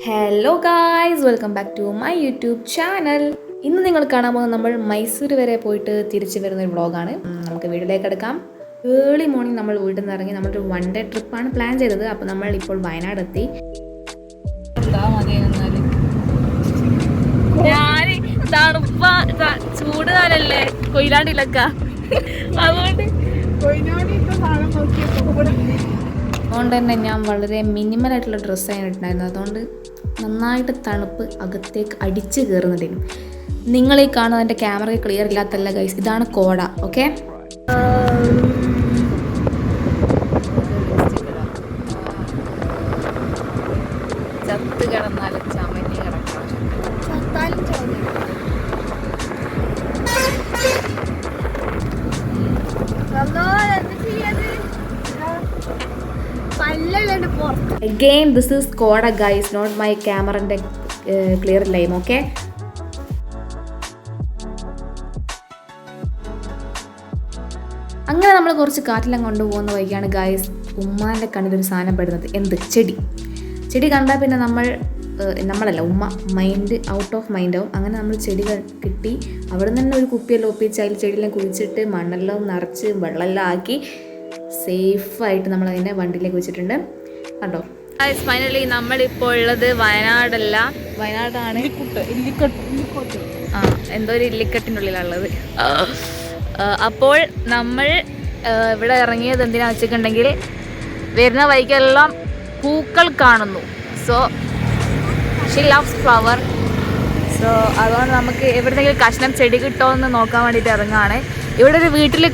Hello guys, welcome back to my YouTube channel. ഇന്ന് നിങ്ങൾ കാണാൻ പോകുന്നത് നമ്മൾ മൈസൂർ വരെ പോയിട്ട് തിരിച്ചു വരുന്ന ഒരു വ്ളോഗാണ്. നമുക്ക് വീട്ടിലേക്ക് എടുക്കാം. ഏർലി മോർണിംഗ് നമ്മൾ വീട്ടിൽ നിന്ന് ഇറങ്ങി നമ്മളൊരു 1 ഡേ ട്രിപ്പാണ് പ്ലാൻ ചെയ്തത്. അപ്പോൾ നമ്മൾ ഇപ്പോൾ വയനാട് എത്തി. ചൂട് കാലല്ലേ കൊയിലാണ്ടിലൊക്ക, അതുകൊണ്ട് തന്നെ ഞാൻ വളരെ മിനിമൽ ആയിട്ടുള്ള ഡ്രസ്സാണ് ഇട്ടുണ്ടായിരുന്നത്. അതുകൊണ്ട് നന്നായിട്ട് തണുപ്പ് അകത്തേക്ക് അടിച്ച് കയറുന്നുണ്ടായിരുന്നു. നിങ്ങൾ ഈ കാണുന്നത് എൻ്റെ ക്യാമറ ക്ലിയർ ഇല്ലാത്തല്ല ഗൈസ്, ഇതാണ് കോട. ഓക്കെ, ചത്ത് കിടന്നാലും ചമഞ്ഞ് കിടക്കണം. Again, this is Koda guys, not my camera and clear lime. Okay, അങ്ങനെ നമ്മൾ കുറച്ച് കാറ്റിലും കൊണ്ടുപോകുന്ന വഴിക്കാണ് ഗൈസ് ഉമ്മാൻ്റെ കണ്ണിലൊരു സാധനം പെടുന്നത്. എന്ത്? ചെടി കണ്ടാൽ പിന്നെ നമ്മളല്ല ഉമ്മ മൈൻഡ് ഔട്ട് ഓഫ് മൈൻഡ് ആവും. അങ്ങനെ നമ്മൾ ചെടികൾ കിട്ടി അവിടെ നിന്ന് തന്നെ ഒരു കുപ്പിയെല്ലാം ഒപ്പിച്ച് അതിൽ ചെടിയെല്ലാം കുഴിച്ചിട്ട് മണ്ണെല്ലാം നിറച്ച് വെള്ളമെല്ലാം ആക്കി സേഫായിട്ട് നമ്മൾ അതിനെ വണ്ടിയിലേക്ക് വെച്ചിട്ടുണ്ട്. കണ്ടോ, ഫൈനലി നമ്മളിപ്പോൾ ഉള്ളത് വയനാടല്ല, വയനാടാണ്. എന്തോ ഒരു ഇല്ലിക്കട്ടിൻ്റെ ഉള്ളിലുള്ളത്. അപ്പോൾ നമ്മൾ ഇവിടെ ഇറങ്ങിയത് എന്തിനാണെന്ന് വെച്ചിട്ടുണ്ടെങ്കിൽ വരുന്ന വഴിക്കെല്ലാം പൂക്കൾ കാണുന്നു. So she loves flower. So അതുകൊണ്ട് നമുക്ക് എവിടെയെങ്കിലും കഷ്ണം ചെടി കിട്ടുമോ എന്ന് നോക്കാൻ വേണ്ടിയിട്ട് ഇറങ്ങുകയാണ്. ഇവിടെ ഒരു വീട്ടിൽ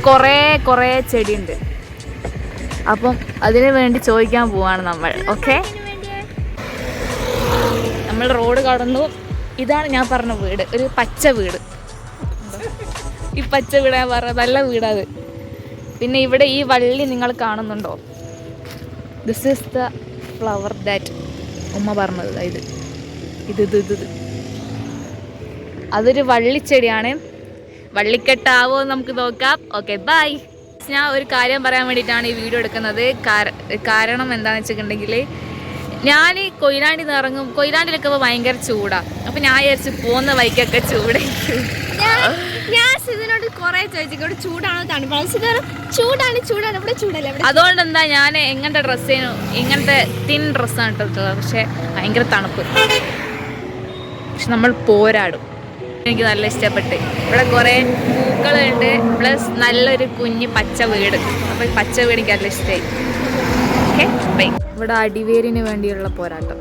കുറേ ചെടിയുണ്ട്. അപ്പം അതിനു വേണ്ടി ചോദിക്കാൻ പോവാണ് നമ്മൾ. ഓക്കെ, നമ്മൾ റോഡ് കടന്നു. ഇതാണ് ഞാൻ പറഞ്ഞ വീട്, ഒരു പച്ച വീട്. ഈ പച്ച വീട് ഞാൻ പറഞ്ഞ നല്ല വീടാത്. പിന്നെ ഇവിടെ ഈ വള്ളി നിങ്ങൾ കാണുന്നുണ്ടോ? This is the flower that ഉമ്മ പറഞ്ഞത്. ഇത് അതൊരു വള്ളിച്ചെടിയാണ്. വള്ളിക്കെട്ടാവോ നമുക്ക് നോക്കാം. Okay, bye. ഞാൻ ഒരു കാര്യം പറയാൻ വേണ്ടിയിട്ടാണ് ഈ വീഡിയോ എടുക്കുന്നത്. കാരണം എന്താണെന്ന് വെച്ചിട്ടുണ്ടെങ്കിൽ ഞാൻ കൊയിലാണ്ടിൽ നിന്ന് ഇറങ്ങും. കൊയിലാണ്ടിലൊക്കെ ഇപ്പോൾ ഭയങ്കര ചൂടാണ്. അപ്പം ഞാൻ വിചാരിച്ചു പോകുന്ന വൈക്കൊക്കെ ചൂടായിരിക്കും. ഞാൻ ഇതിനോട് കുറേ ചോദിച്ചു, ഇവിടെ ചൂടാണോ തണുപ്പാണോ? ചൂടാണ് ഇവിടെ ചൂടല്ല. അതുകൊണ്ട് എന്താ ഞാൻ എങ്ങനത്തെ ഡ്രസ്സ് ചെയ്യുന്നു, ഇങ്ങനത്തെ തിൻ ഡ്രസ്സാണ് ഇട്ടിട്ടുള്ളത്. പക്ഷേ ഭയങ്കര തണുപ്പ്. പക്ഷെ നമ്മൾ പോരാടും. എനിക്ക് നല്ല ഇഷ്ടപ്പെട്ട്. ഇവിടെ കുറേ പൂക്കളുണ്ട്, പ്ലസ് നല്ലൊരു കുഞ്ഞ് പച്ച വീട്. അപ്പോൾ ഈ പച്ച വീട് എനിക്ക് നല്ല ഇഷ്ടമായി. Okay, bye. ഇവിടെ അടിവേരിന് വേണ്ടിയുള്ള പോരാട്ടം.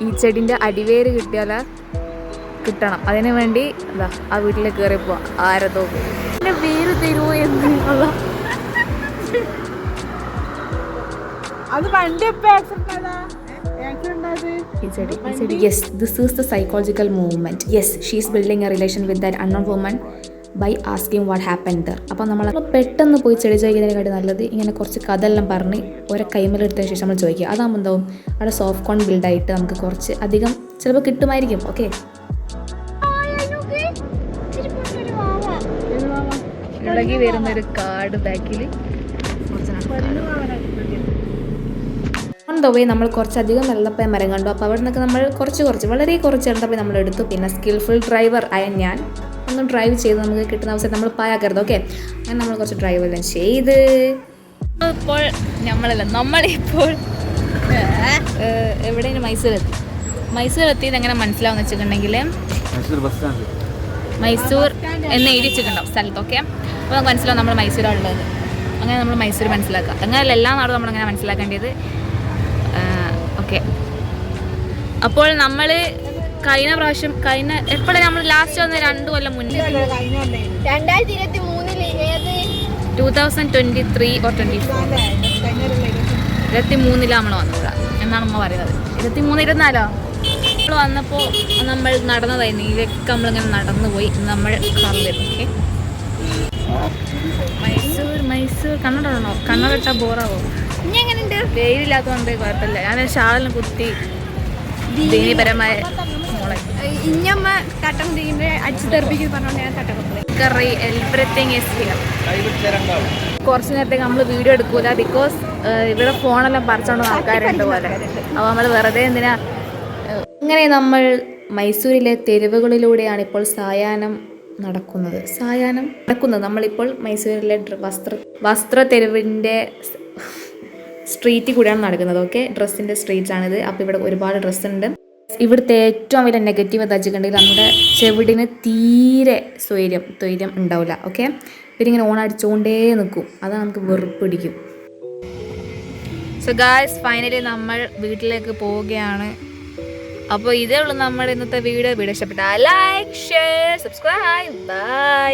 ഈ ചെടിൻ്റെ അടിവേര് കിട്ടണം. അതിനു വേണ്ടി എന്താ ആ വീട്ടിലേക്ക് കയറി പോവാം. ആരതോ പിന്നെ വേര് തരുമോ എന്നുള്ള Yes, this is the psychological movement. Yes, she is building a relation with that unknown woman by asking what happened there. അപ്പോൾ നമ്മൾ പെട്ടെന്ന് പോയി ചെടി ചോദിക്കുന്നതിനെക്കാട്ടി നല്ലത് ഇങ്ങനെ കുറച്ച് കഥയെല്ലാം പറഞ്ഞ് ഓരോ കൈമലെടുത്തതിന് ശേഷം നമ്മൾ ചോദിക്കുക. അതാകുമ്പോൾ എന്താവും, അവിടെ സോഫ്റ്റ് കോൺ ബിൽഡായിട്ട് നമുക്ക് കുറച്ച് അധികം ചിലപ്പോൾ കിട്ടുമായിരിക്കും. ഓക്കെ, ഇളകി വരുന്നൊരു കാട് ബാക്കിൽ. ഓൺ ദ വേ നമ്മൾ കുറച്ചധികം വെള്ളപ്പയ മരം കണ്ടു. അപ്പോൾ അവിടെ നിന്നൊക്കെ നമ്മൾ വളരെ കുറച്ച് വെള്ളപ്പയ നമ്മൾ എടുത്തു. പിന്നെ സ്കിൽഫുൾ ഡ്രൈവർ ആയ ഞാൻ ഒന്ന് ഡ്രൈവ് ചെയ്ത് നമുക്ക് കിട്ടുന്ന അവസരം നമ്മൾ പായാക്കരുത്. ഓക്കെ, അങ്ങനെ നമ്മൾ കുറച്ച് ഡ്രൈവ് എല്ലാം ചെയ്ത് ഇപ്പോൾ നമ്മളിപ്പോൾ എവിടെയാണ്? മൈസൂരെത്തിയത് എങ്ങനെ മനസ്സിലാവുന്ന വെച്ചിട്ടുണ്ടെങ്കിൽ മൈസൂർ എന്ന് എഴുതി വെച്ചിട്ടുണ്ടാവും സ്ഥലത്തൊക്കെ. അപ്പോൾ നമുക്ക് മനസ്സിലാവും നമ്മൾ മൈസൂരാണുള്ളത്. അങ്ങനെ നമ്മൾ മൈസൂർ മനസ്സിലാക്കുക. അങ്ങനെയല്ല എല്ലാ നാടും നമ്മളങ്ങനെ മനസ്സിലാക്കേണ്ടത്. ഓക്കെ, അപ്പോൾ നമ്മൾ കഴിഞ്ഞ പ്രാവശ്യം എപ്പോഴും നമ്മൾ ലാസ്റ്റ് വന്ന 2 കൊല്ലം മുന്നേ 2023 or 24 23 നമ്മൾ വന്നത് എന്നാണ് അമ്മ പറയുന്നത്. 23 24 നമ്മൾ വന്നപ്പോൾ നമ്മൾ നടന്നതായിരുന്നു. ഇതൊക്കെ നമ്മളിങ്ങനെ നടന്നു പോയി. നമ്മൾ കാറിലെത്തി. മൈസൂർ കണ്ണടണോ? കണ്ണടട്ടാൽ ബോറാവോ? വെയിലില്ലാത്തതുകൊണ്ട് കുഴപ്പമില്ല. ഞാൻ ഷാളിന് കുത്തി ദീനീപരമായ മോളെ ഇഞ്ഞമ്മ തട്ടം അടിച്ചു തെറിപ്പിക്കുന്നു പറഞ്ഞോണ്ട് ഞാൻ തട്ടം എവറിത്തിങ് ഈസ് ഹിയർ. കുറച്ച് നേരത്തേക്ക് നമ്മൾ വീഡിയോ എടുക്കൂല. ബിക്കോസ് ഇവിടെ ഫോണെല്ലാം പറിച്ചോണ്ട് ആൾക്കാരുണ്ട് പോലെ. അപ്പോൾ നമ്മൾ വെറുതെ എന്തിനാ അങ്ങനെ നമ്മൾ മൈസൂരിലെ തെരുവുകളിലൂടെയാണ് ഇപ്പോൾ സായാഹ്നം നടക്കുന്നത്. നമ്മളിപ്പോൾ മൈസൂരിലെ വസ്ത്ര തെരുവിൻ്റെ സ്ട്രീറ്റിൽ കൂടെയാണ് നടക്കുന്നത്. ഓക്കെ, ഡ്രസ്സിൻ്റെ സ്ട്രീറ്റ്സ് ആണിത്. അപ്പോൾ ഇവിടെ ഒരുപാട് ഡ്രസ്സ് ഉണ്ട്. ഇവിടുത്തെ ഏറ്റവും വലിയ നെഗറ്റീവ് എന്താ വെച്ചിട്ടുണ്ടെങ്കിൽ നമ്മുടെ ചെവിടിന് തീരെ തൊയ്ര്യം ഉണ്ടാവില്ല. ഓക്കെ, ഇവരിങ്ങനെ ഓണടിച്ചുകൊണ്ടേ നിൽക്കും. അതാണ് നമുക്ക് വെറുപ്പിടിക്കും. സോ ഗായ്സ്, ഫൈനലി നമ്മൾ വീട്ടിലേക്ക് പോവുകയാണ്. അപ്പോൾ ഇതേ ഉള്ളൂ നമ്മുടെ ഇന്നത്തെ വീഡിയോ ഇഷ്ടപ്പെട്ടാൽ ലൈക്ക്, ഷെയർ, സബ്സ്ക്രൈബ്. ബൈ.